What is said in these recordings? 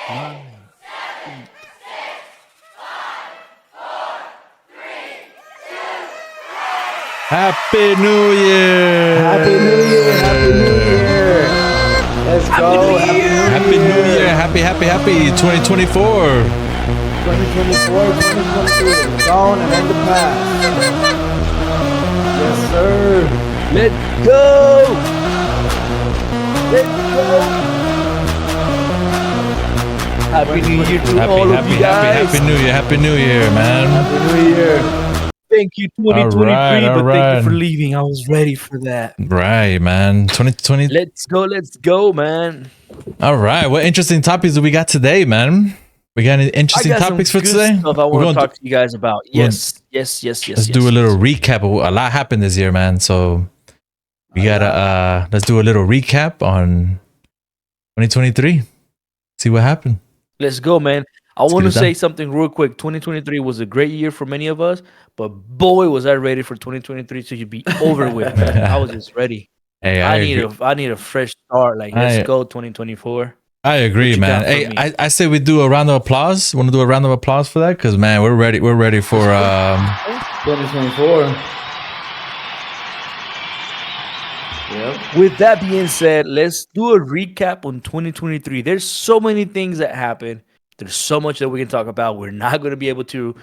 Nine, eight. Happy New Year! Happy New Year! Happy New Year! Let's go! Happy New Year! Happy 2024! 2024, 2023. Gone and in the past. Yes, sir. Let's go! Let's go! Happy New Year to all of you guys. Happy New Year, man. Happy New Year. Thank you, 2023, all but thank you for right. leaving. I was ready for that. Right, man. 2020. Let's go, man. All right. What interesting topics do we got today, man? We got any I interesting got some topics for good today? stuff I We're want going to talk to you guys about. Yes. Let's do a little recap. A lot happened this year, man. So we gotta let's do a little recap on 2023. See what happened. Let's go, man. I want get to it say done. something real quick. 2023 was a great year for many of us, but boy, was I ready for 2023 to be over with, man. I was just ready. Hey, I need a fresh start. Like, let's I- go 2024. I agree, you man. got for Hey, me? I say we do a round of applause. Want to do a round of applause for that? Because man, we're ready. We're ready for 2024. Yep. With that being said, let's do a recap on 2023. There's so many things that happened. There's so much that we can talk about. We're not going to be able to,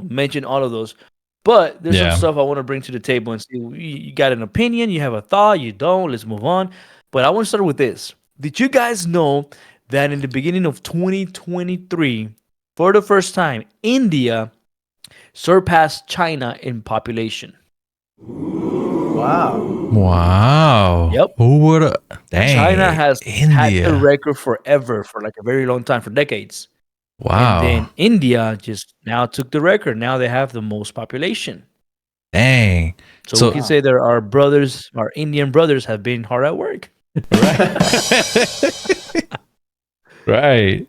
mention all of those. But there's Yeah. some stuff I want to bring to the table and see. You got an opinion, you have a thought, you don't. Let's move on. But I want to start with this. Did you guys know that in the beginning of 2023, for the first time, India surpassed China in population? Wow. wow. Yep. Who would? Dang. China has had India. the record forever, for like a very long time, for decades. Wow. And then India just now took the record. Now they have the most population. Dang. So, So- we can say that our Indian brothers have been hard at work. Right.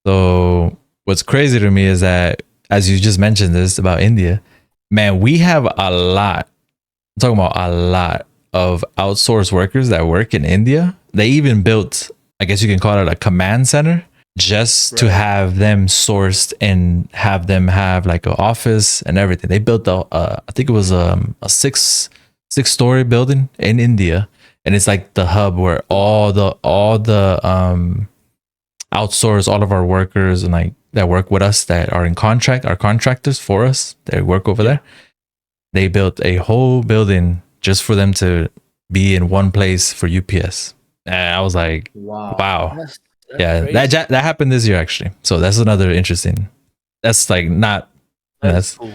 So what's crazy to me is that, as you just mentioned this about India, man, we have a lot. I'm talking about a lot of outsourced workers that work in India. They even built, I guess you can call it a command center, just to have them sourced and have them have like an office and everything. They built I think it was a six-story building in India, and it's like the hub where all the outsource all of our workers and like that work with us that are in contract, our contractors for us that work over there. They built a whole building just for them to be in one place for UPS. And I was like, wow. That's Yeah, crazy. that happened this year actually. So that's another interesting. That's like not. That's cool.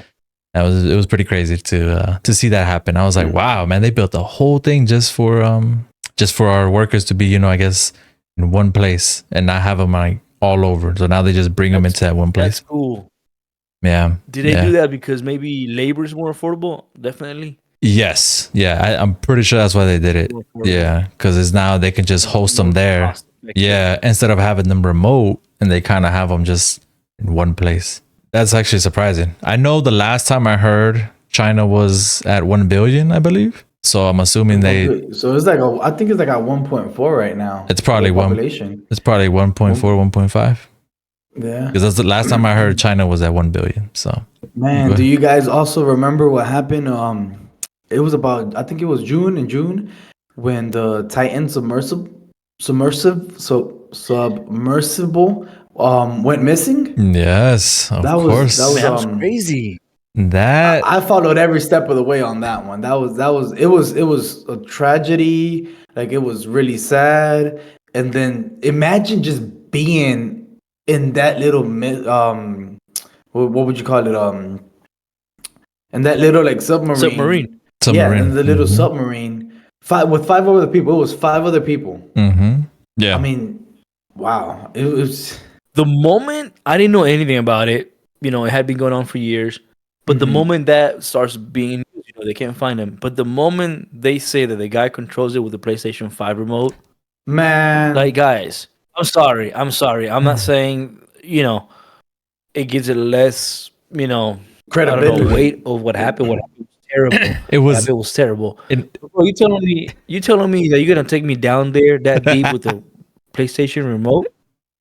It was pretty crazy to see that happen. I was like, wow, man, they built the whole thing just for our workers to be, I guess, in one place and not have them like all over. So now they just bring them into that one That's place. cool. Yeah. Did they yeah. do that because maybe labor is more affordable? Definitely. Yes. Yeah. I'm pretty sure that's why they did it. More affordable. Yeah, because it's now they can just host them More there. cost-effective. Yeah, instead of having them remote, and they kind of have them just in one place. That's actually surprising. I know the last time I heard China was at 1 billion, I believe. So I'm assuming So it's like I think it's like at 1.4 right now. It's probably the one- population. it's probably 1.4, 1.5. Yeah. Because that's the last time I heard China was at 1 billion. So Man, Go do you guys also remember what happened? It was about, I think it was June when the Titan submersible went missing. yes, of That was- course. that was- Man, that was crazy. That I followed every step of the way on that one. It was a tragedy. Like, it was really sad. And then imagine just being in that little what would you call it? In that little like submarine. Submarine. Yeah, in the little Mhm. submarine. With five other people. It was 5 other people. Mhm. Yeah. I mean, wow. It was The moment I didn't know anything about it, it had been going on for years. But the Mhm. moment that starts being, they can't find him. But the moment they say that the guy controls it with the PlayStation 5 remote, man. like, guys, I'm sorry. I'm not saying, it gives it less, I don't Credibility. know, weight of what happened. What happened was terrible. it was It was terrible. it, Bro, you telling me that you're gonna take me down there that deep with the PlayStation remote?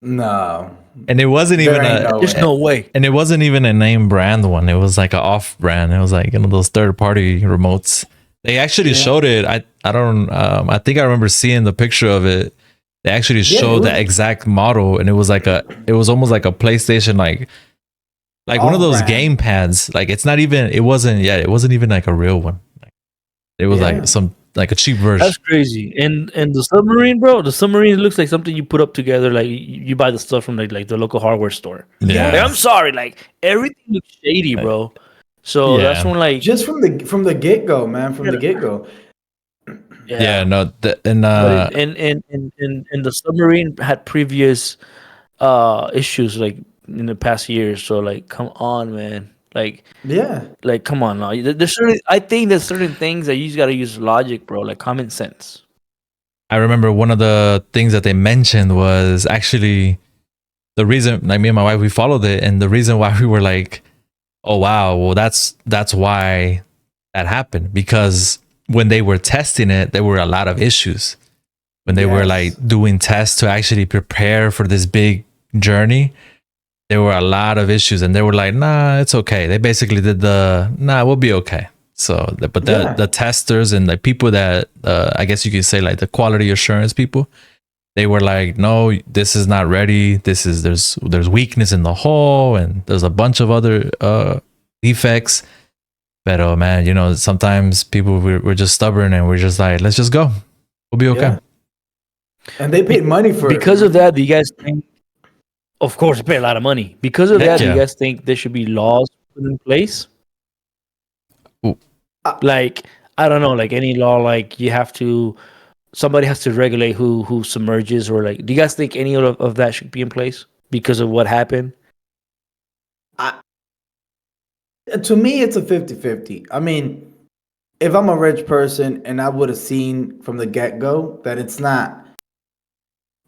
No, And it wasn't there even ain't a no There's way. no way. and it wasn't even a name brand one. It was like an off brand. It was like those third party remotes. They actually Yeah. showed it. I don't I think I remember seeing the picture of it. They actually Yeah, it showed was- the exact model, and it was almost like a PlayStation, like one of those Off-brand. game pads. Like it wasn't even like a real one. It was Yeah. like a cheap version. That's crazy. And the submarine, bro. The submarine looks like something you put up together. Like you buy the stuff from like the local hardware store. Yeah. Like, I'm sorry, like everything looks shady, bro. So Yeah. that's when like Just from the get go, man. From the get go. Yeah, no, But and the submarine had previous issues like in the past years. So like, come on, man. Yeah. Like come on now. There's certain. I think there's certain things that you just gotta use logic, bro. Like common sense. I remember one of the things that they mentioned was actually the reason, like me and my wife, we followed it, and the reason why we were like, "Oh wow, well that's why that happened," because when they were testing it, there were a lot of issues. When they were Yes. like doing tests to actually prepare for this big journey, there were a lot of issues, and they were like, "Nah, it's okay." They basically did "Nah, we'll be okay." So, but Yeah. the testers and like people that I guess you could say like the quality assurance people, they were like, "No, this is not ready. There's weakness in the hull, and there's a bunch of other defects." But oh man, sometimes people we're just stubborn, and we're just like, "Let's just go. We'll be okay." Yeah. And they paid money for Because of that, do you guys think? Of course, they pay a lot of money. Because of Heck that, do yeah. you guys think there should be laws put in place? Ooh. Like I don't know, like any law, like somebody has to regulate who submerges, or like, do you guys think any of that should be in place because of what happened? To me, it's a 50-50. I mean, if I'm a rich person and I would have seen from the get go that it's not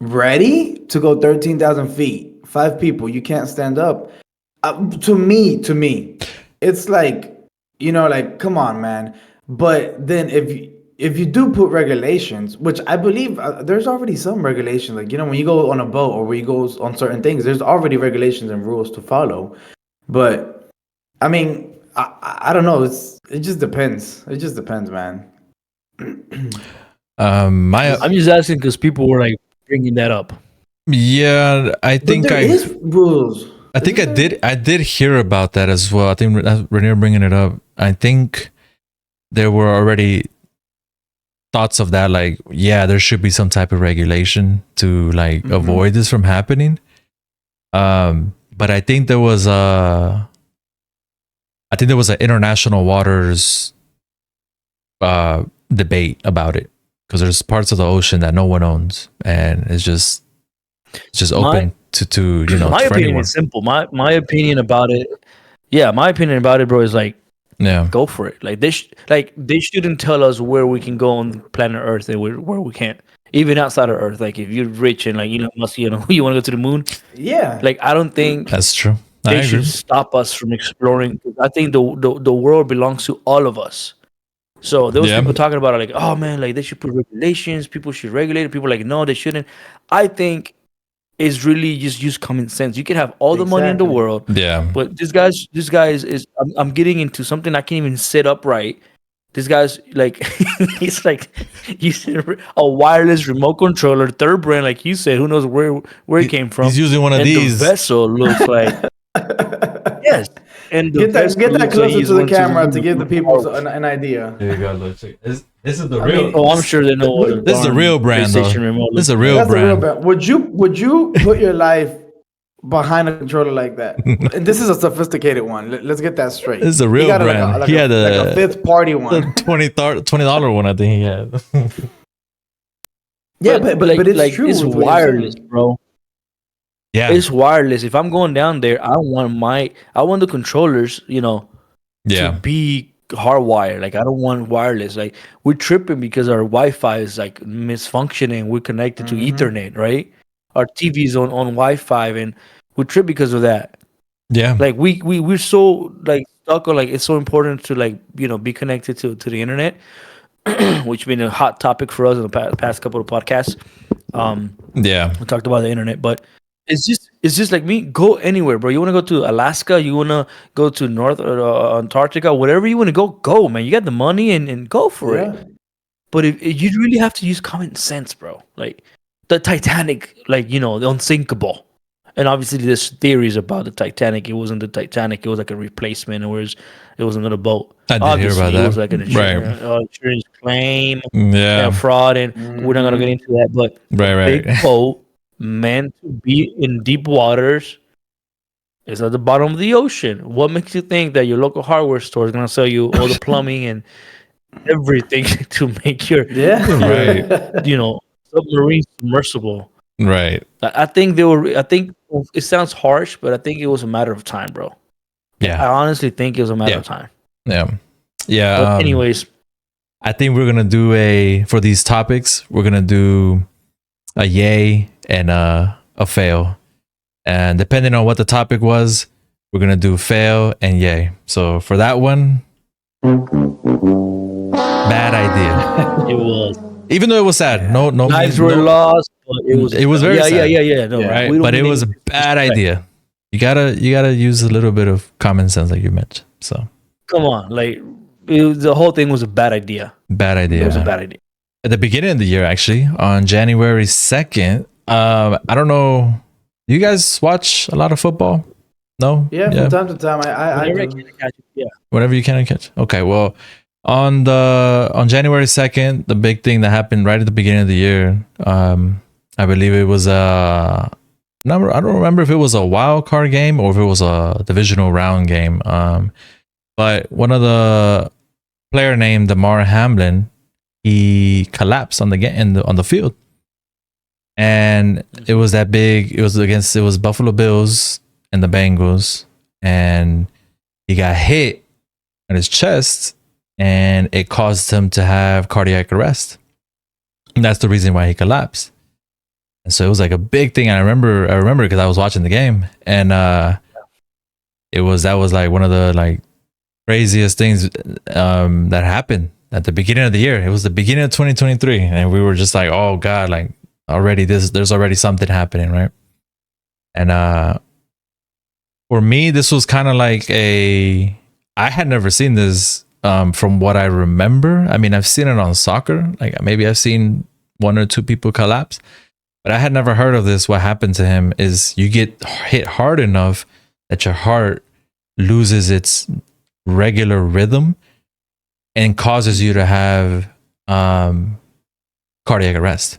ready to go 13,000 feet, 5 people, you can't stand up. To me, it's like, like, come on, man. But then if you do put regulations, which I believe there's already some regulations, like, when you go on a boat or when you go on certain things, there's already regulations and rules to follow. But I mean, I don't know. It just depends. It just depends, man. My I'm just asking because people were like bringing that up. yeah, I But think there is rules. I think Isn't there? I did hear about that as well. I think Renier bringing it up. I think there were already thoughts of that, like, yeah, there should be some type of regulation to like Mhm. avoid this from happening. But I think there was an international waters debate about it, because there's parts of the ocean that no one owns, and it's just open to My for opinion anyone. is simple. My opinion about it, yeah, my opinion about it, bro, is like, Yeah, go for it. Like they shouldn't tell us where we can go on planet Earth and where we can't. Even outside of Earth, like if you're rich and like you want to go to the moon, Yeah. like I don't think that's true. I they agree. should stop us from exploring. I think the world belongs to all of us. So there was Yeah. people talking about it, like, oh man, like they should put regulations. People should regulate it. People are like, no, they shouldn't. I think it's really just use common sense. You can have all the money in the Exactly. world, Yeah, but this guy's is. I'm getting into something I can't even sit upright. This guy's like, he's like using a wireless remote controller, third brand, like you said. Who knows where it came from? he's using one of And these. the vessel looks like yes. And the Get that vessel looks like closer he's to the went camera the to give the moon. people an idea. There you go. Look, check. This is the I real. mean, Oh, I'm sure they know what a This is the darn real brand, though. PlayStation remote This is a looks real That's the real brand. bad. Would you put your life behind a controller like that? And this is a sophisticated one. Let's get that straight. This is a He real got brand. Like He had a fifth party The one. $20 one, I think he had. Yeah, but it's like, true. it's with what you're wireless, saying. bro. Yeah, It's wireless. If I'm going down there, I want the controllers, to yeah, be hardwired. Like I don't want wireless. Like we're tripping because our Wi-Fi is like misfunctioning. We're connected to Mhm. Ethernet, right? Our TV's on Wi-Fi, and we trip because of that. yeah. Like we're so like stuck on, like it's so important to like be connected to the internet, which been a hot topic for us in the past couple of podcasts. Yeah, We talked about the internet, but it's just like me. Go anywhere, bro. You want to go to Alaska? You want to go to North Antarctica? Whatever you want to go, man. You got the money and go for it. Yeah. But if you really have to use common sense, bro. Like the Titanic, like the unsinkable. And obviously, there's theories about the Titanic. It wasn't the Titanic. It was like a replacement, or it was another boat. I did hear Obviously, about it was that. like an insurance claim Yeah. and fraud, and we're not gonna get into that. But Right. big boat meant to be in deep waters is at the bottom of the ocean. What makes you think that your local hardware store is gonna sell you all the plumbing and everything to make your Yeah. submarine submersible? Right. I think they were. I think it sounds harsh, but I think it was a matter of time, bro. I Yeah. honestly think it was a matter of time. Yeah. Yeah. But anyways, I think we're gonna do for these topics. We're gonna do a yay and a fail, and depending on what the topic was, we're gonna do fail and yay. So for that one, bad idea. it was Even though it was sad, no, lives were lost, but it was very sad. Yeah. No, Right, we don't but it mean was a any bad disrespect. idea. You gotta use a little bit of common sense, like you mentioned. So Come on, like the whole thing was a bad idea. bad idea. It was a bad idea. At the beginning of the year, actually, on January 2nd. I don't know. Do you guys watch a lot of football? No? Yeah, from time to time, I Whenever I do. can catch it, yeah. Whenever you can catch. Okay, well, on January 2nd, the big thing that happened right at the beginning of the year, I believe it was a number. I don't remember if it was a wild card game or if it was a divisional round game. But one of the player named Damar Hamlin, he collapsed on the field. And it was that big. It was Buffalo Bills and the Bengals, and he got hit on his chest, and it caused him to have cardiac arrest. And that's the reason why he collapsed. And so it was like a big thing. I remember because I was watching the game, and that was like one of the like craziest things that happened at the beginning of the year. It was the beginning of 2023, and we were just like, oh God, like already there's already something happening, right? And for me, this was kind of like I had never seen this from what I remember. I mean, I've seen it on soccer. Like maybe I've seen one or two people collapse, but I had never heard of this. What happened to him is you get hit hard enough that your heart loses its regular rhythm and causes you to have cardiac arrest.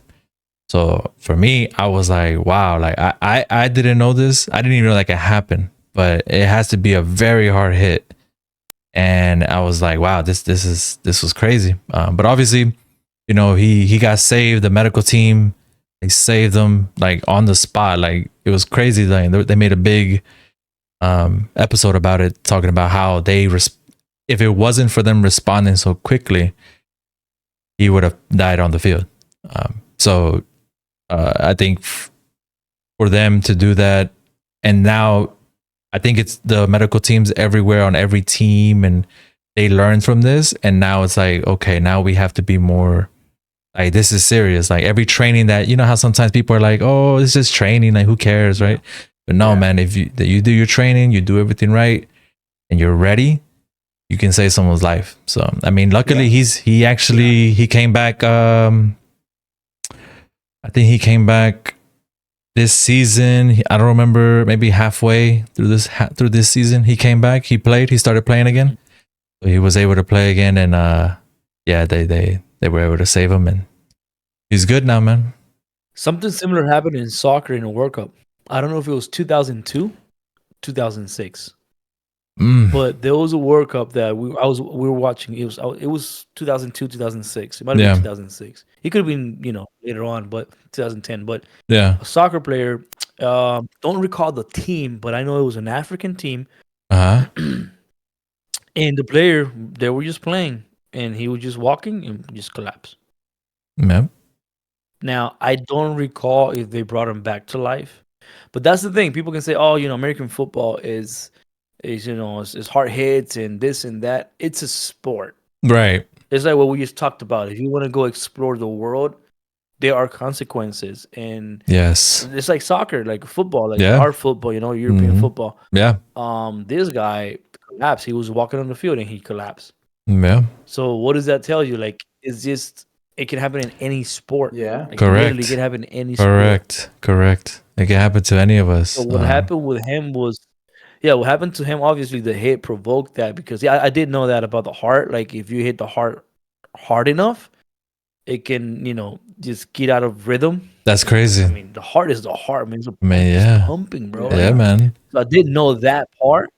So for me, I was like, wow, like I didn't know this. I didn't even know that could happen, but it has to be a very hard hit. And I was like, wow, this was crazy. But obviously, he got saved. The medical team, they saved him like on the spot. Like it was crazy. Like they made a big episode about it, talking about how if it wasn't for them responding so quickly, he would have died on the field. So I think for them to do that, and now I think it's the medical teams everywhere on every team, and they learned from this, and now it's like, okay, now we have to be more like, this is serious. Like every training that, how sometimes people are like, oh, it's just training, like who cares, right? But no, man, if you do your training, you do everything right, and you're ready, you can save someone's life. So I mean, luckily he came back. I think he came back this season. I don't remember, maybe halfway through this season, he came back. He started playing again. So he was able to play again, and they were able to save him, and he's good now, man. Something similar happened in soccer in a World Cup. I don't know if it was 2002, 2006. But there was a World Cup that we were watching. It was 2002, 2006. It might have been 2006. It could have been later on, but 2010. But yeah, a soccer player. Don't recall the team, but I know it was an African team. And the player, they were just playing, and he was just walking and just collapsed. Yep. Now I don't recall if they brought him back to life, but that's the thing. People can say, "Oh, American football is hard hits and this and that." It's a sport, right? It's like what we just talked about. If you want to go explore the world, there are consequences, and Yes. it's like soccer, like football, like Yeah. our football, European Mhm. football. Yeah. This guy collapsed. He was walking on the field and he collapsed. Yeah. So what does that tell you? Like, it's just it can happen in any sport. Yeah. Like literally, it Correct. can happen in any sport. Correct. Correct. It can happen to any of us. So what happened with him was, yeah, what happened to him? Obviously, the hit provoked that because yeah, I did know that about the heart. Like if you hit the heart hard enough, it can just get out of rhythm. That's I crazy. mean, the heart is the heart. I mean, Man, it's yeah. pumping, bro. Yeah, Like, man. so I did know that part,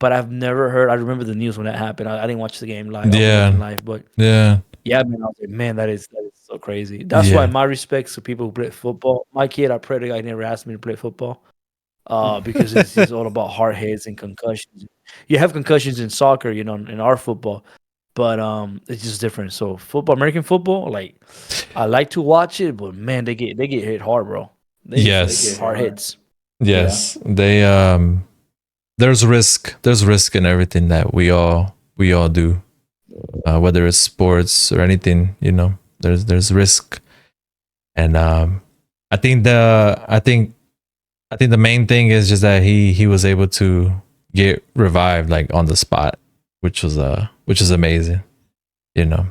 but I've never heard. I remember the news when that happened. I didn't watch the game live. I was Yeah. watching live, but Yeah. yeah, man, I was like, man, that is so crazy. That's why Yeah. my respects to people who play football. My kid, I pray to God, he never asked me to play football, because it's just all about hard hits and concussions. You have concussions in soccer, in our football, but it's just different. So football, American football, like I like to watch it, but man, they get hit hard, bro. They Yes. get hard hits. Yes. They there's risk. There's risk in everything that we all do. Whether it's sports or anything, there's risk. And I think the main thing is just that he was able to get revived like on the spot, which is amazing.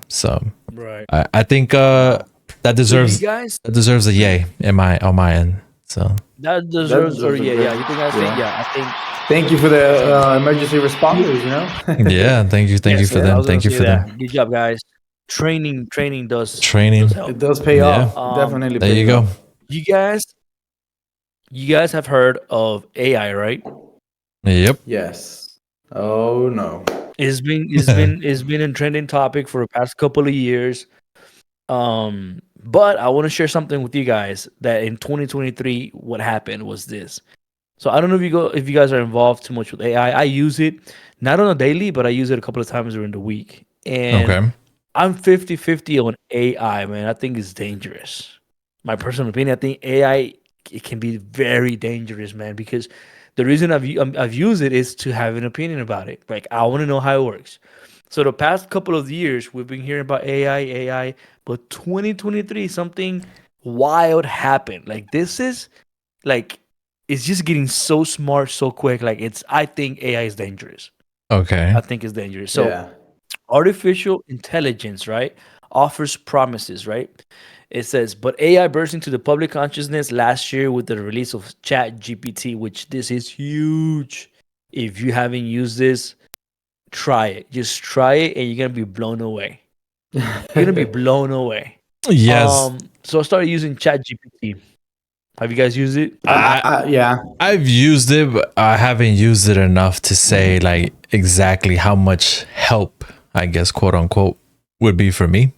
So Right. I think that So deserves you guys, a yay on my end. So that deserves, or deserves a yeah, great- yeah. You think I think, yeah. yeah, I think. Thank you for the emergency responders. yeah, thank you Yes, for I them. was gonna Thank you say for that. them. Good job, guys. Training does Training. does help. It does pay Yeah. off. Definitely. There you pays go. off. You guys have heard of AI, right? Yep. Yes. Oh no. It's been a trending topic for the past couple of years. But I want to share something with you guys that in 2023, what happened was this. So I don't know if you guys are involved too much with AI. I use it not on a daily, but I use it a couple of times during the week. And Okay. I'm 50-50 on AI, man. I think it's dangerous. My personal opinion, I think AI, it can be very dangerous, man, because the reason I've used it is to have an opinion about it. Like I want to know how it works. So the past couple of years, we've been hearing about AI, but 2023, something wild happened. Like this is like it's just getting so smart so quick. Like I think AI is dangerous. Okay. I think it's dangerous. So Yeah. artificial intelligence, right, offers promises, right? It says, but AI burst into the public consciousness last year with the release of Chat GPT, which this is huge. If you haven't used this, try it. Just try it, and you're gonna be blown away. You're gonna be blown away. Yes. So I started using Chat GPT. Have you guys used it? Yeah. I've used it, but I haven't used it enough to say like exactly how much help, I guess, quote unquote, would be for me.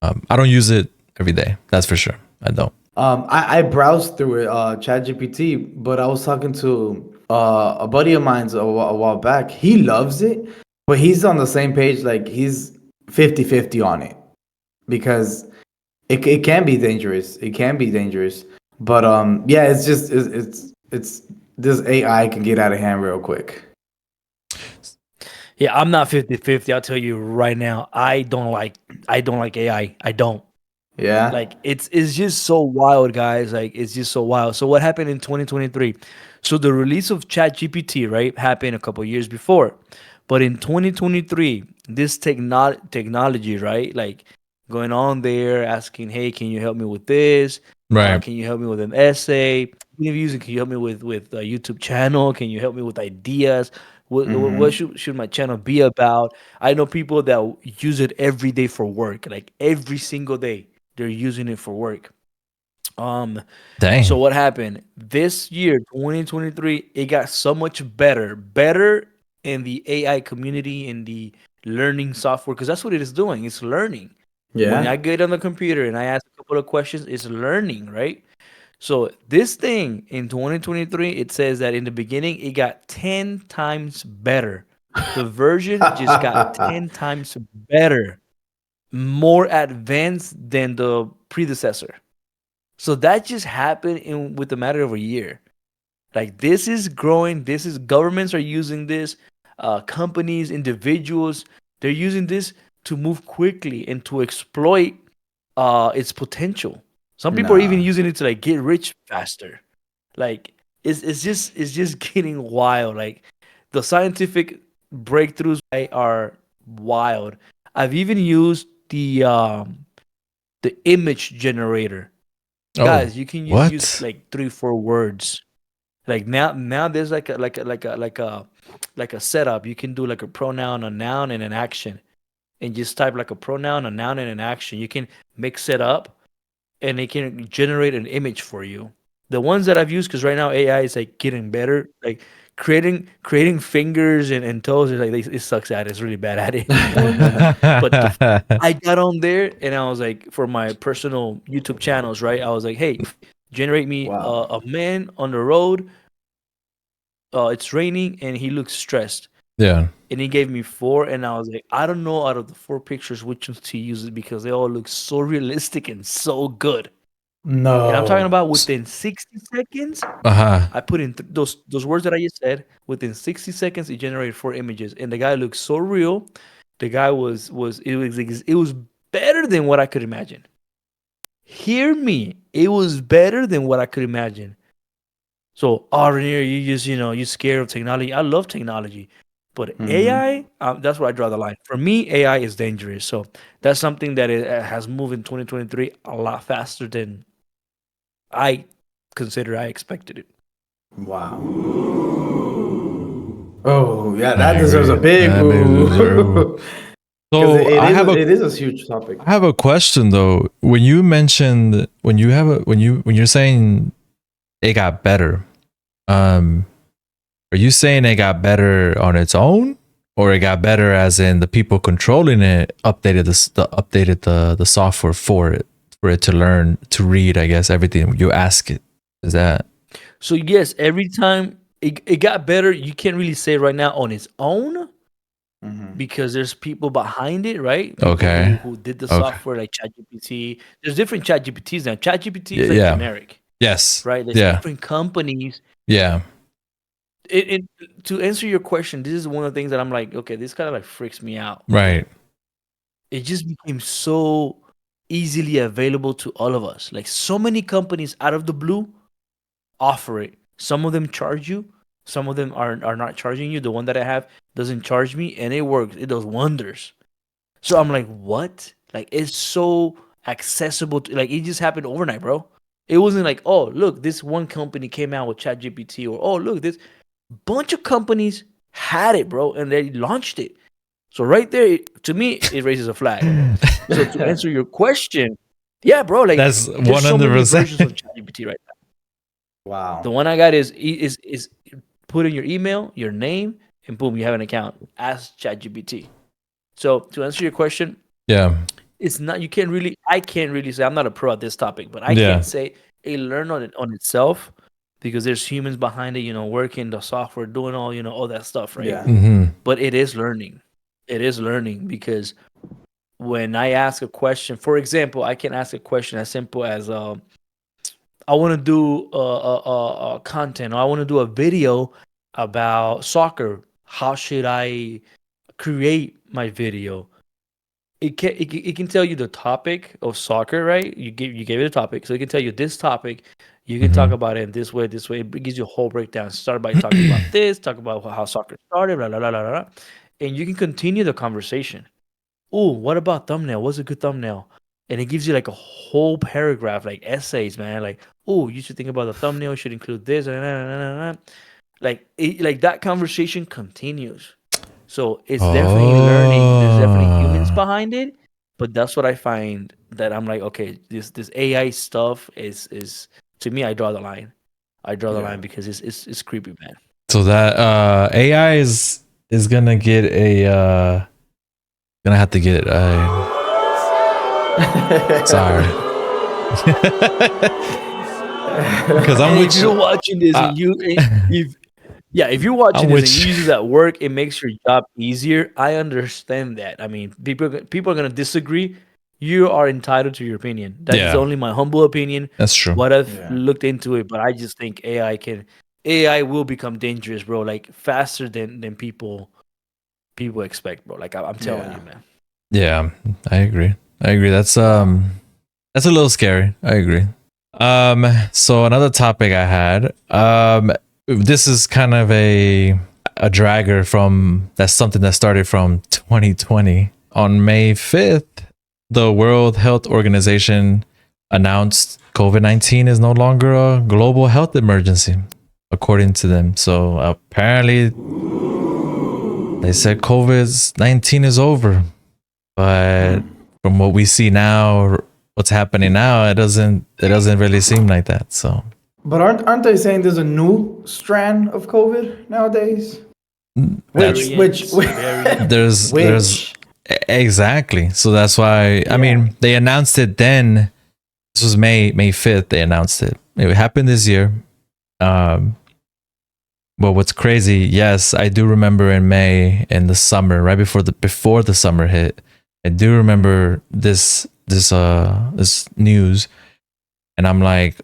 I don't use it every day. That's for sure. I don't. I browsed through it, ChatGPT, but I was talking to a buddy of mine's a while back. He loves it, but he's on the same page. Like he's 50-50 on it because it can be dangerous. It can be dangerous. But yeah, it's just it's this AI can get out of hand real quick. Yeah, I'm not 50-50. I'll tell you right now. I don't like AI. I don't. Yeah. Like it's just so wild, guys. Like it's just so wild. So what happened in 2023? So the release of ChatGPT, right, happened a couple years before. But in 2023, this technology, right, like going on there asking, "Hey, can you help me with this? Right. Can you help me with an essay? Can you help me with a YouTube channel? Can you help me with ideas? What should my channel be about?" I know people that use it every day for work, like every single day they're using it for work. Dang. So what happened this year, 2023? It got so much better in the AI community, in the learning software, because that's what it is doing. It's learning. When I Yeah. get on the computer and I ask a couple of questions, it's learning, right? So this thing in 2023, it says that in the beginning, it got 10 times better. The version just got 10 times better, more advanced than the predecessor. So that just happened in with a matter of a year. Like this is growing. This is governments are using this. Companies, individuals, they're using this to move quickly and to exploit its potential. Some people are even Nah. using it to like get rich faster. Like it's just getting wild. Like the scientific breakthroughs are wild. I've even used the image generator. Oh, Guys, you can use what? like 3-4 words. Like now there's like a setup. You can do like a pronoun, a noun, and an action, and just type like a pronoun, a noun, and an action. You can mix it up, and it can generate an image for you. The ones that I've used, because right now AI is like getting better, like creating fingers and toes is like it sucks at it. It's really bad at it. But I got on there and I was like, for my personal YouTube channels, right? I was like, hey, generate me Wow. a man on the road. It's raining and he looks stressed. Yeah. And he gave me 4, and I was like, I don't know out of the 4 pictures which ones to use because they all look so realistic and so good. And I'm talking No. about within 60 seconds, Uh-huh. I put in those words that I just said. Within 60 seconds, it generated 4 images, and the guy looked so real. The guy it was better than what I could imagine. Hear me, it was better than what I could imagine. So, Renier, you just you scared of technology. I love technology, but AI, that's where I draw the line. For me, AI is dangerous. So that's something that it has moved in 2023 a lot faster than I I expected it. Wow. Oh yeah, I that deserves a agree. big That deserves a ooh. ooh. Because So I have it is a huge topic. I have a question though. When you mentioned when you're saying it got better, are you saying it got better on its own, or it got better as in the people controlling it updated the software for it to learn to read? I guess everything you ask it. Is that So yes, every time it got better. You can't really say right now on its own because there's people behind it, right? People okay? who did the Okay. software like ChatGPT. There's different ChatGPTs now. ChatGPT is like Yeah. generic, Yes. right? There's Yeah. different companies. Yeah. It to answer your question, this is one of the things that I'm like, okay, this kind of like freaks me out. Right. It just became so easily available to all of us. Like so many companies out of the blue offer it. Some of them charge you. Some of them are not charging you. The one that I have doesn't charge me, and it works. It does wonders. So I'm like, what? Like it's so accessible. Like it just happened overnight, bro. It wasn't like, oh, look, this one company came out with ChatGPT, or oh, look, this bunch of companies had it, bro, and they launched it. So right there, to me, it raises a flag. So to answer your question, yeah, bro, like That's there's so many versions of 100%. ChatGPT right now. Wow. The one I got is put in your email, your name, and boom, you have an account. Ask ChatGPT. So to answer your question, Yeah. it's not I can't really say I'm not a pro at this topic, but I Yeah. can't say it learned on itself because there's humans behind it, working the software, doing all that stuff, right? Yeah. Mm-hmm. But it is learning. It is learning because when I ask a question, for example, I can ask a question as simple as I want to do content, or I want to do a video about soccer. How should I create my video? It can tell you the topic of soccer, right? You gave it a topic, so it can tell you this topic. You can talk Mhm. about it in this way, this way. It gives you a whole breakdown. Start by talking about this, talk about how soccer started, blah blah blah blah blah, and you can continue the conversation. Oh, what about thumbnail? What's a good thumbnail? And it gives you like a whole paragraph, like essays, man. Like, oh, you should think about the thumbnail. Should include this. Like that conversation continues. So it's definitely learning. There's definitely humans Oh. behind it, but that's what I find that I'm like, okay, this AI stuff is to me. I draw the line. I draw the Yeah. line because it's creepy, man. So that AI is gonna get gonna have to get sorry. Because I'm And with if you're you. watching this and if you're watching I'm this with and you you. use it at work, it makes your job easier. I understand that. I mean, people are gonna disagree. You are entitled to your opinion. That is Yeah. only my humble opinion. That's true. What I've Yeah. looked into it, but I just think AI will become dangerous, bro. Like faster than people expect, bro. Like I'm telling Yeah. you, man. Yeah, I agree. That's That's a little scary. I agree. So another topic I had, this is kind of a dragger from that's something that started from 2020. On May 5th, the World Health Organization announced COVID-19 is no longer a global health emergency, according to them. So apparently they said COVID-19 is over. But from what we see now, what's happening now, it doesn't really seem like that. So, But aren't they saying there's a new strand of COVID nowadays? That's- there's exactly. So that's why I mean they announced it then. This was May 5th. They announced it. It happened this year. But what's crazy? Yes, I do remember in May in the summer, right before the summer hit. I do remember this news, and I'm like,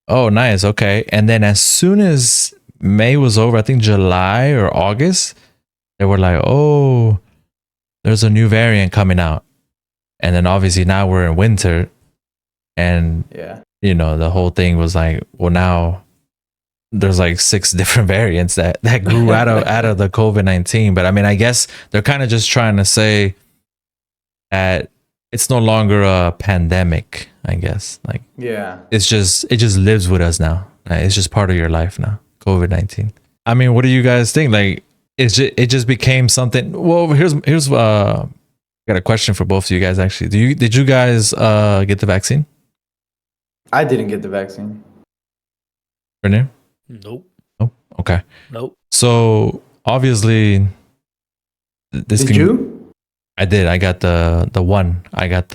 oh, nice, okay. And then as soon as May was over, I think July or August, they were like, oh, there's a new variant coming out. And then obviously now we're in winter, and you know, the whole thing was like, well, now there's like 6 different variants that grew out of the COVID-19. But I mean, I guess they're kind of just trying to say that it's no longer a pandemic, I guess. Like, it just lives with us now. It's just part of your life now, COVID-19. I mean, what do you guys think? Like, it just became something. Well, here's I got a question for both of you guys, actually. Did you guys get the vaccine? I didn't get the vaccine. René? Nope. Oh, okay. Nope. So obviously, Did you? I did. I got the one. I got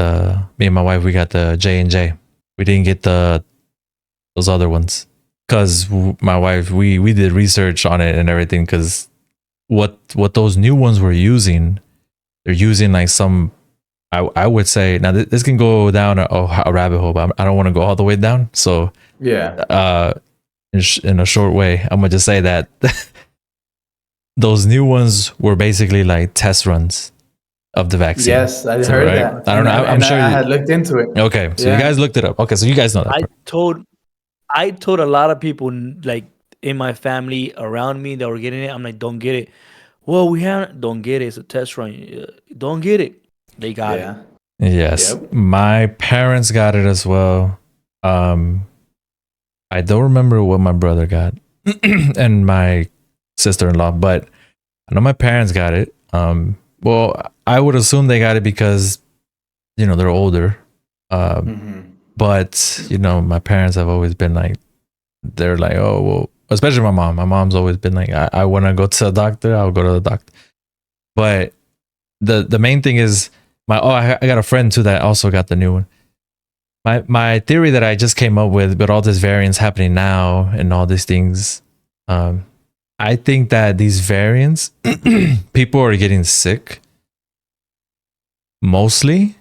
me and my wife. We got the J&J. We didn't get those other ones because my wife. We did research on it and everything. Because what those new ones were using, they're using like some. I would say now this can go down a rabbit hole, but I don't want to go all the way down. So in a short way, I'm gonna just say that those new ones were basically like test runs of the vaccine. Yes, I heard that. I don't know. I'm sure I had looked into it. Okay, so you guys looked it up. Okay, so you guys know that. I told a lot of people like in my family around me that were getting it. I'm like, don't get it. Well, we haven't. Don't get it. It's a test run. Don't get it. They got it. Yes, my parents got it as well. I don't remember what my brother got and my sister-in-law, but I know my parents got it. Well, I would assume they got it because, you know, they're older. But, you know, my parents have always been like, they're like, oh, well, especially my mom. My mom's always been like, I want to go to the doctor. I'll go to the doctor. But the main thing is I got a friend too that also got the new one. My theory that I just came up with all these variants happening now and all these things, I think that these variants, people are getting sick. Mostly,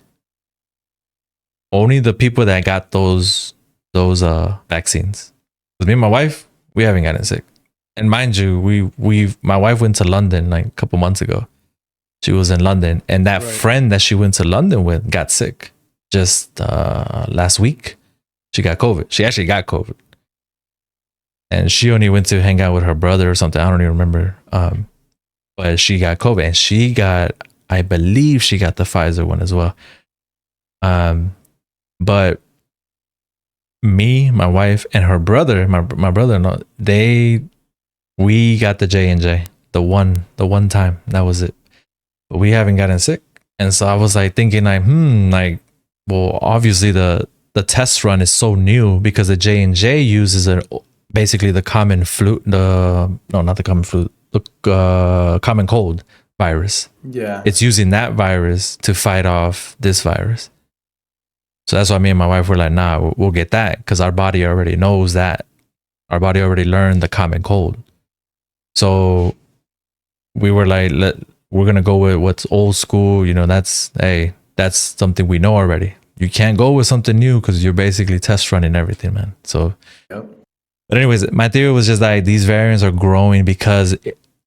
only the people that got those vaccines. With me and my wife, we haven't gotten sick. And mind you, my wife went to London like a couple months ago. She was in London, and that friend that she went to London with got sick. Just last week, she got COVID. She actually got COVID. And she only went to hang out with her brother or something. I don't even remember. But she got COVID, and I believe she got the Pfizer one as well. But me, my wife, and her brother, my brother-in-law, we got the J&J, the one time. That was it. But we haven't gotten sick. And so I was like thinking like, well, obviously the test run is so new because the J&J uses basically the common flu, not the common flu, the common cold virus. Yeah. It's using that virus to fight off this virus. So that's why me and my wife were like, nah, we'll get that because our body already knows that. Our body already learned the common cold. So we were like, we're going to go with what's old school. You know, that's something we know already. You can't go with something new because you're basically test running everything, man. So, but anyways, my theory was just that these variants are growing because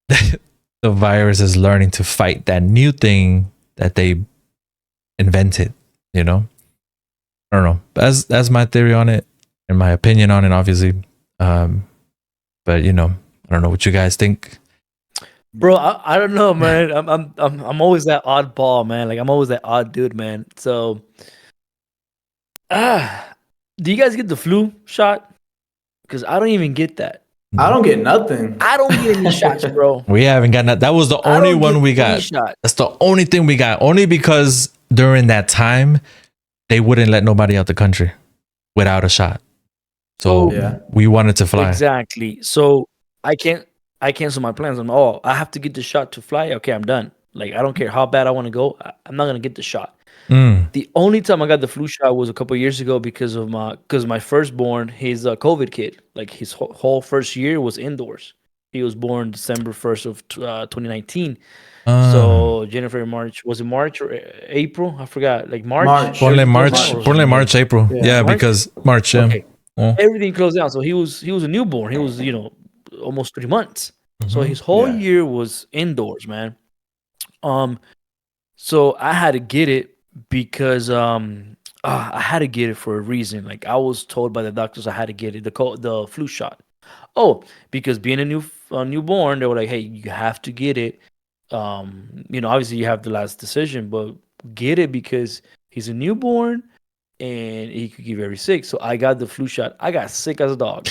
the virus is learning to fight that new thing that they invented, you know? I don't know. That's my theory on it and my opinion on it, obviously. But you know, I don't know what you guys think. Bro, I don't know, man. I'm always that oddball, man. Like I'm always that odd dude, man. So, do you guys get the flu shot? Because I don't even get that. I don't get nothing. I don't get any shots, bro. We haven't gotten that. That was the I only don't one get we any got. shot. That's the only thing we got. Only because during that time, they wouldn't let nobody out the country without a shot. So Yeah. we wanted to fly. Exactly. So I cancel my plans. I have to get the shot to fly. Okay, I'm done. Like I don't care how bad I want to go. I'm not gonna get the shot. Mm. The only time I got the flu shot was a couple years ago because my firstborn, he's a COVID kid. Like his whole first year was indoors. He was born December 1st of 2019. So January, March, was it March or April? I forgot. Like March. March. Probably March, March. probably March, April. Yeah, March? because March. Yeah. Okay. Yeah. Everything closed down. So he was a newborn. He was almost 3 months. So Mhm. his whole Yeah. year was indoors, man. So I had to get it because I had to get it for a reason. Like I was told by the doctors I had to get it, the flu shot. Oh, because being a newborn, they were like, hey, you have to get it. Obviously you have the last decision, but get it because he's a newborn and he could get very sick. So I got the flu shot. I got sick as a dog.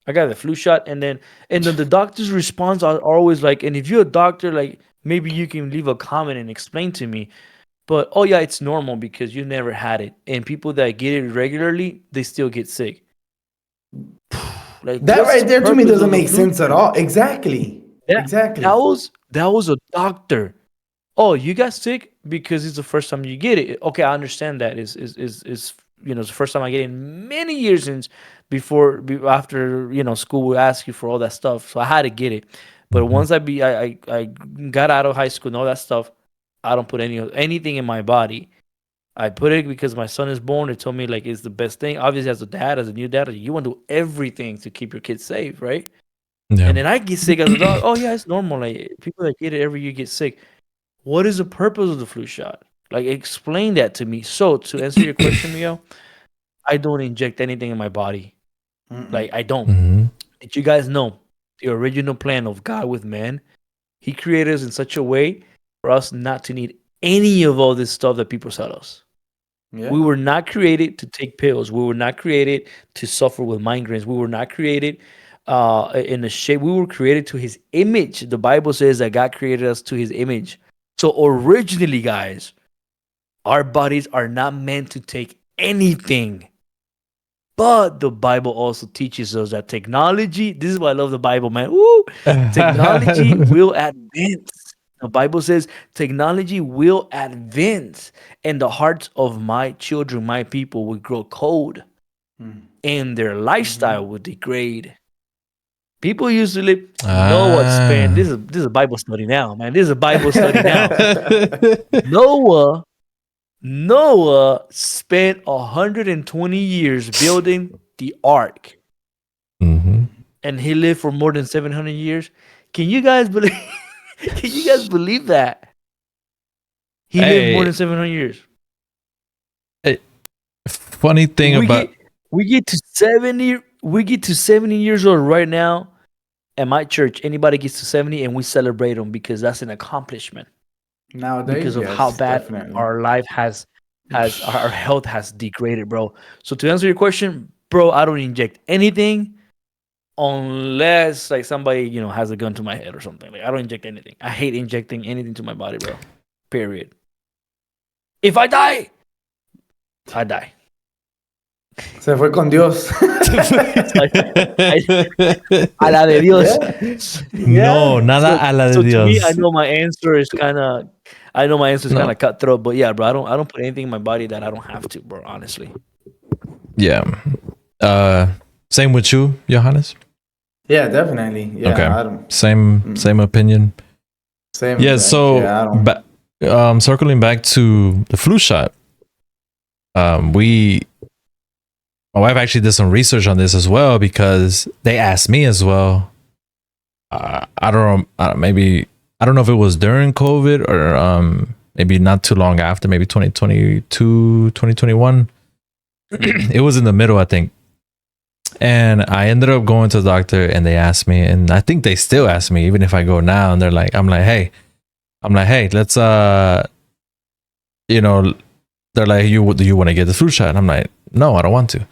I got the flu shot, and then the doctor's response are always like, and if you're a doctor, like maybe you can leave a comment and explain to me. But oh yeah, it's normal because you never had it, and people that get it regularly, they still get sick. Like That what's right the there to me purpose doesn't of the make flu sense at shot? all. Exactly. Exactly. That was a doctor. Oh, you got sick because it's the first time you get it. Okay, I understand that. Is it's the first time I get it in many years since after school will ask you for all that stuff. So I had to get it. But once I got out of high school and all that stuff, I don't put anything in my body. I put it because my son is born. They told me like it's the best thing. Obviously, as a new dad, you want to do everything to keep your kids safe, right? Yeah. And then I get sick as a dog. Oh yeah, it's normal. Like people that get it every year get sick. What is the purpose of the flu shot? Like explain that to me. So to answer your question, Miguel, I don't inject anything in my body. Like I don't. Mhm. Did you guys know the original plan of God with man? He created us in such a way for us not to need any of all this stuff that people sell us. Yeah. We were not created to take pills. We were not created to suffer with migraines. We were not created in the shape. We were created to his image. The Bible says that God created us to his image. So originally, guys, our bodies are not meant to take anything. But the Bible also teaches us that technology, this is why I love the Bible, man. Woo! Technology will advance. The Bible says technology will advance, and the hearts of my children, my people, will grow cold, and their lifestyle will degrade. People used to live. Noah spent. This is a Bible study now, man. This is a Bible study now. Noah spent 120 years building the ark, Mhm. and he lived for more than 700 years. Can you guys believe? Can you guys believe that? He lived more than 700 years. Funny thing about we get to 70. We get to 70 years old right now. At my church, anybody gets to 70, and we celebrate them because that's an accomplishment. Nowadays, Because of yes, how bad definitely. our life has our health has degraded, bro. So to answer your question, bro, I don't inject anything unless like somebody has a gun to my head or something. Like I don't inject anything. I hate injecting anything to my body, bro. Period. If I die, I die. Se fue con Dios. A la de Dios. No, nada a la de so Dios. to me, I know my answer is kind of cutthroat, but yeah, bro, I don't put anything in my body that I don't have to, bro. Honestly. Yeah. Same with you, Johannes. Yeah, definitely. Yeah, Okay. I don't. Same opinion. Same. Yeah. exact- So, yeah, I don't. circling back to the flu shot, my wife actually did some research on this as well because they asked me as well. I don't know. Maybe I don't know if it was during COVID or maybe not too long after, maybe 2022, 2021. It was in the middle, I think. And I ended up going to the doctor, and they asked me, and I think they still ask me, even if I go now, and I'm like, hey, let's you know, they're like, do you want to get the flu shot? And I'm like, no, I don't want to.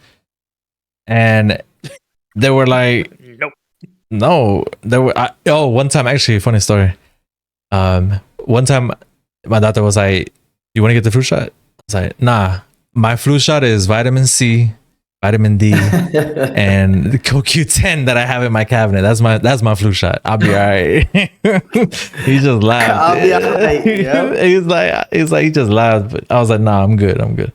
And they were like, Nope. no. One time, actually, funny story. One time my doctor was like, you want to get the flu shot? I was like, nah, my flu shot is vitamin C, vitamin D, and the CoQ10 that I have in my cabinet. That's my flu shot. I'll be all right. He just laughed. I'll be all right, yeah. He's like, he just laughed, but I was like, nah, I'm good. But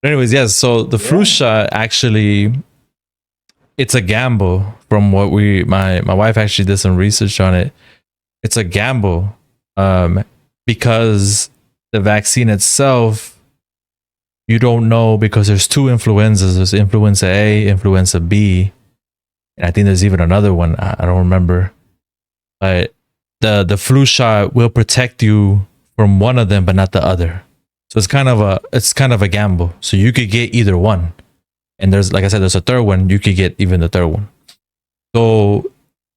anyways, yes. So the flu shot, actually, it's a gamble. From what my wife actually did some research on it. It's a gamble, because the vaccine itself, you don't know, because there's two influenzas. There's influenza A, influenza B, and I think there's even another one. I don't remember. But the flu shot will protect you from one of them, but not the other. So it's kind of a gamble. So you could get either one, and there's, like I said, there's a third one. You could get even the third one. So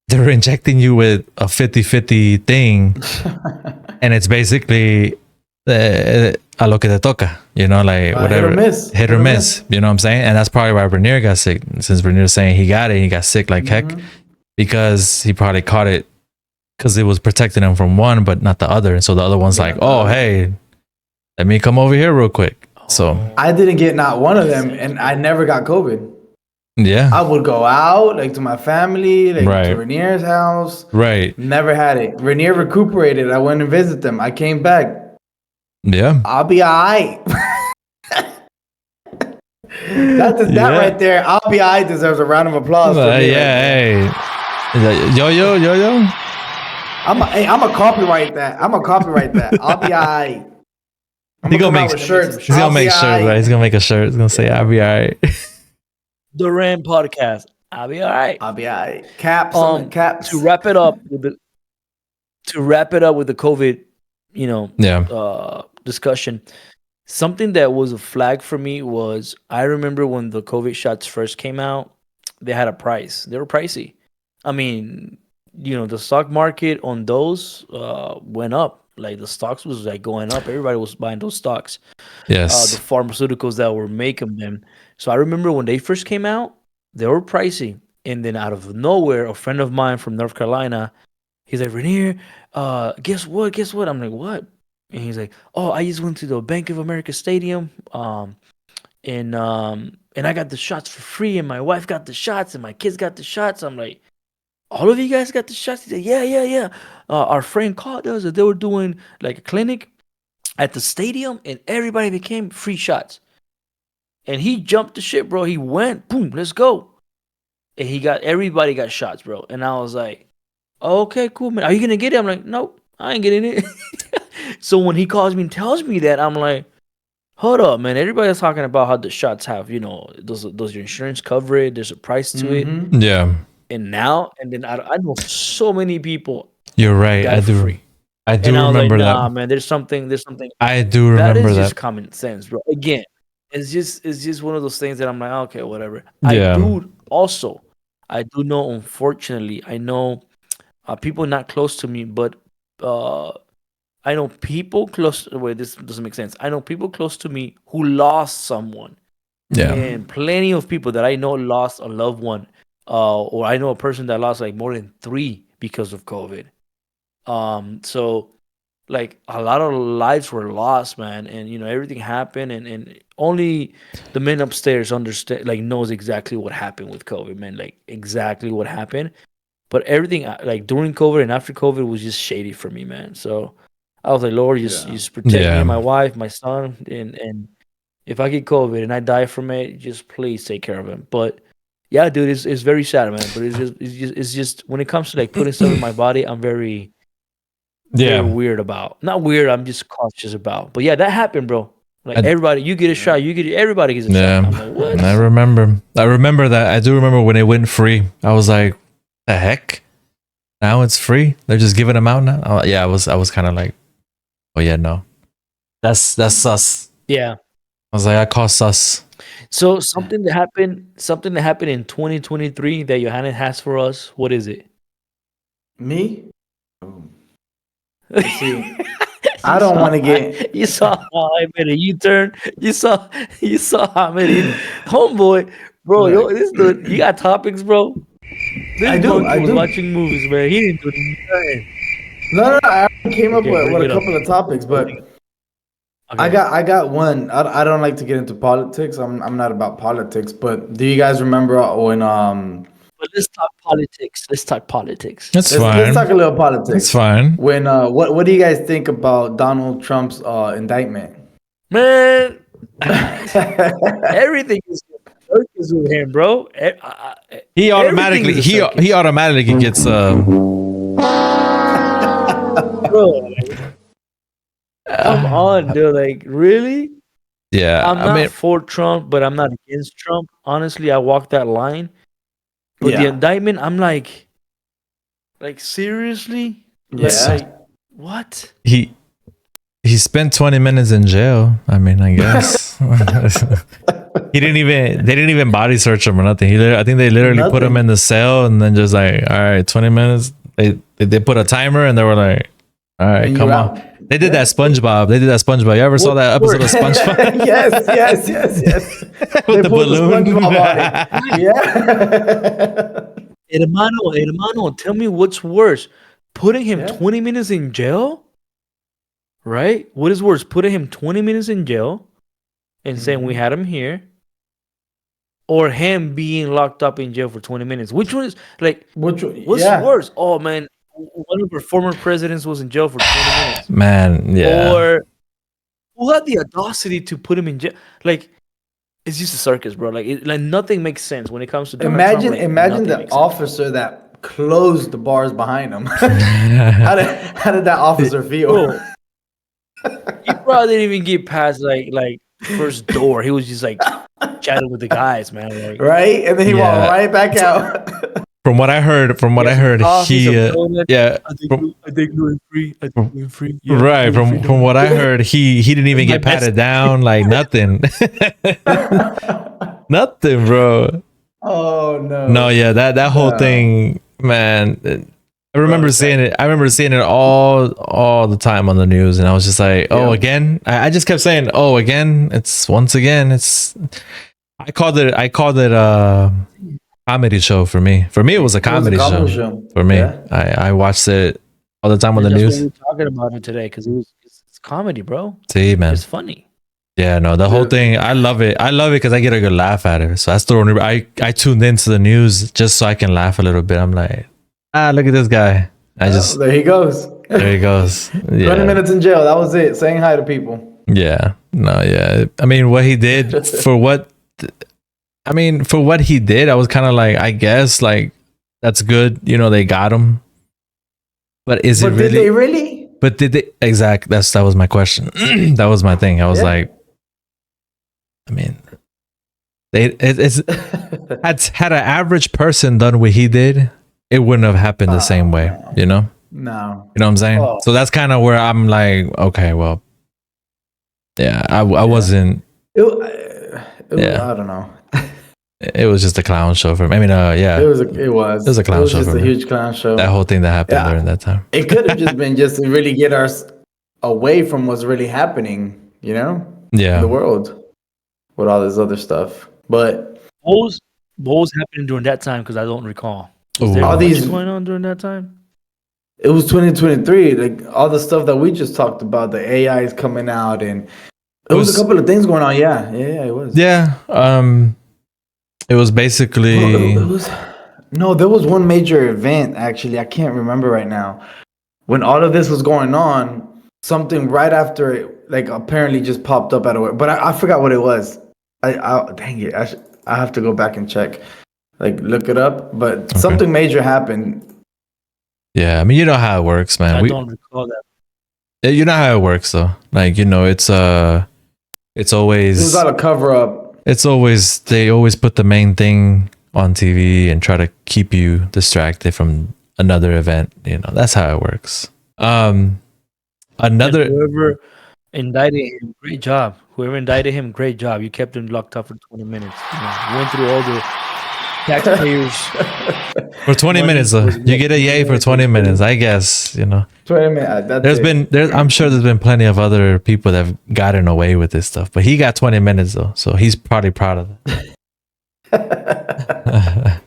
they're injecting you with a 50-50 thing, and it's basically a lo que te toca, like whatever. Hit or miss. You know what I'm saying? And that's probably why Renier got sick. Since Renier's saying he got it, he got sick like heck, because he probably caught it because it was protecting him from one, but not the other. And so the other one's like, oh, hey, let me come over here real quick. So I didn't get not one of them, and I never got COVID. Yeah. I would go out, like, to my family, like, to Renier's house. Right. Never had it. Renier recuperated. I went and visited them. I came back. Yeah. I'll be all right. That right there, I'll be all right, deserves a round of applause. For me hey. Yo. I'm a copyright that. I'll be all right. He's gonna make shirts. He's gonna make shirts, right? He's gonna make a shirt. He's gonna say, I'll be all right. The Ram podcast. I'll be all right. Caps. Caps. To wrap it up with the COVID, discussion. Something that was a flag for me was, I remember when the COVID shots first came out, they had a price. They were pricey. I mean, the stock market on those went up. Like, the stocks was like going up. Everybody was buying those stocks. Yes. The pharmaceuticals that were making them. So I remember when they first came out, they were pricey. And then out of nowhere, a friend of mine from North Carolina, he's like, Renier, guess what? I'm like, what? And he's like, oh, I just went to the Bank of America Stadium, and I got the shots for free, and my wife got the shots, and my kids got the shots. I'm like, all of you guys got the shots? He said, yeah. Our friend called us that they were doing like a clinic at the stadium, and everybody became free shots. And he jumped the ship, bro. He went, boom, let's go. And everybody got shots, bro. And I was like, okay, cool, man. Are you gonna get it? I'm like, nope, I ain't getting it. So when he calls me and tells me that, I'm like, hold up, man. Everybody's talking about how the shots have, does your insurance cover it? There's a price to it. Yeah. And then I know so many people. You're right. I do. Free. I do remember that. Nah, man. There's something. I do remember that. That is just common sense, bro. Again, it's just one of those things that I'm like, okay, whatever. Yeah. I do know. Unfortunately, I know people not close to me, but I know people close. Wait, this doesn't make sense. I know people close to me who lost someone. Yeah. And plenty of people that I know lost a loved one. Or I know a person that lost like more than 3 because of COVID. So like a lot of lives were lost, man, and everything happened, and only the men upstairs understand, like, knows exactly what happened with COVID, man, like exactly what happened. But everything like during COVID and after COVID was just shady for me, man. So I was like, Lord, just protect me and my wife, my son, and if I get COVID and I die from it, just please take care of him. But yeah, dude, it's very sad, man. But it's just when it comes to like putting stuff in my body, I'm very weird about. Not weird, I'm just cautious about. But yeah, that happened, bro. Like everybody, you get a shot, everybody gets a shot. I'm like, what? I remember that. I do remember when it went free. I was like, the heck? Now it's free? They're just giving them out now? I was kind of like, oh yeah, no. That's sus. Yeah. I was like, I call sus. So something that happened in 2023 that Johanna has for us. What is it? Me? Oh. See, I don't want to get. You saw how I made a U-turn. You saw how I made a homeboy, bro. Yo, Look. this dude, you got topics, bro. This I dude do, I was do. watching movies, man. He didn't do nothing. No, I already came up Okay, with bring a it up. couple of topics, but I Okay. got one. I don't like to get into politics. I'm not about politics, but do you guys remember when But let's talk politics. Let's talk politics. That's let's talk fine. a little politics. That's fine. When what do you guys think about Donald Trump's indictment? Man, everything is with him, bro. He automatically Everything is a circus. he automatically gets Bro, come on, dude. Like, really? yeah. I'm I not mean, for Trump, but I'm not against Trump. Honestly, I walk that line. But the Yeah. indictment, I'm like seriously? Yes. Like, what? he spent 20 minutes in jail. I mean, I guess they didn't even body search him or nothing. I think they literally put him Nothing. in the cell and then just like, all right, 20 minutes. They put a timer and they were like, all right, And come you're on. out. They did that SpongeBob. You ever saw that episode of SpongeBob? yes. With They the pulled balloon. SpongeBob on it. Yeah. Hermano, tell me what's worse. Putting him Yeah. 20 minutes in jail? Right? What is worse? Putting him 20 minutes in jail and saying Mm-hmm. we had him here? Or him being locked up in jail for 20 minutes? Which one is like What's worse? Oh man, one of our former presidents was in jail for 20 minutes. Man, yeah. Or who had the audacity to put him in jail? Like, it's just a circus, bro. Like, nothing makes sense when it comes to Donald Trump. Like, Imagine nothing the makes sense. officer that closed the bars behind him. how did that officer feel? Bro, he probably didn't even get past like first door. He was just like chatting with the guys, man. Like, Right? And then he walked Yeah. right back out. From what I heard, coffee, he some donut. yeah. I think gluten free. I think gluten free. Right, from what I heard, he didn't even My get patted down, like nothing. Nothing, bro. Oh no. No, yeah, that whole No. thing, man. I remember it's seeing it. I remember seeing it all the time on the news, and I was just like, "Oh, Yeah. again." I just kept saying, "Oh, again." It's once again. It's. I called it a comedy show for me. For me, it was a comedy show. For me, Yeah. I watched it all the time on the That's news. what we're talking about it today because it's comedy, bro. See, man. It's funny. Yeah, no, the whole Dude. thing. I love it. I love it because I get a good laugh out of it. So that's the only. I tuned into the news just so I can laugh a little bit. I'm like, look at this guy. There he goes. There he goes. 20 Yeah. minutes in jail. That was it. Saying hi to people. Yeah. No, yeah. I mean, what he did for what he did, I was kind of like, I guess, like, that's good. You know, they got him. But is it But really? did they really? But did they? Exact. That was my question. That was my thing. I was Yeah. like, I mean, it's had an average person done what he did, it wouldn't have happened the same way. You know? No. You know what I'm saying? Oh. So that's kind of where I'm like, okay, well, yeah, I wasn't. Yeah. I don't know. It was just a clown show for me. I mean, yeah, It was a clown show. for Just a me. huge clown show. that whole thing that happened Yeah. during that time. It could have just been just to really get us away from what's really happening, you know, in Yeah, the world with all this other stuff. But What was happening during that time? Because I don't recall. Was Ooh. there All much these- going on during that time? it was 2023, like all the stuff that we just talked about, the AI is coming out, and there was a couple of things going on. Yeah, it was. yeah. It was basically No, there was one major event actually. I can't remember right now. When all of this was going on, something right after it, like apparently just popped up out of where. But I forgot what it was. I dang it. I have to go back and check, like look it up. But something major happened. yeah. I mean, you know how it works, man. I don't recall that. Yeah, you know how it works, though. Like, you know, it's It was always all a cover up. they always put the main thing on TV and try to keep you distracted from another event. You know, that's how it works. And Another whoever indicted him, great job. Whoever indicted him, great job. You kept him locked up for 20 minutes. You know, went through all the taxpayers. For 20 Money minutes, though. was You get a yay for 20 minutes, I guess, you know. 20 minutes. I'm sure there's been plenty of other people that have gotten away with this stuff, but he got 20 minutes though, so he's probably proud of that.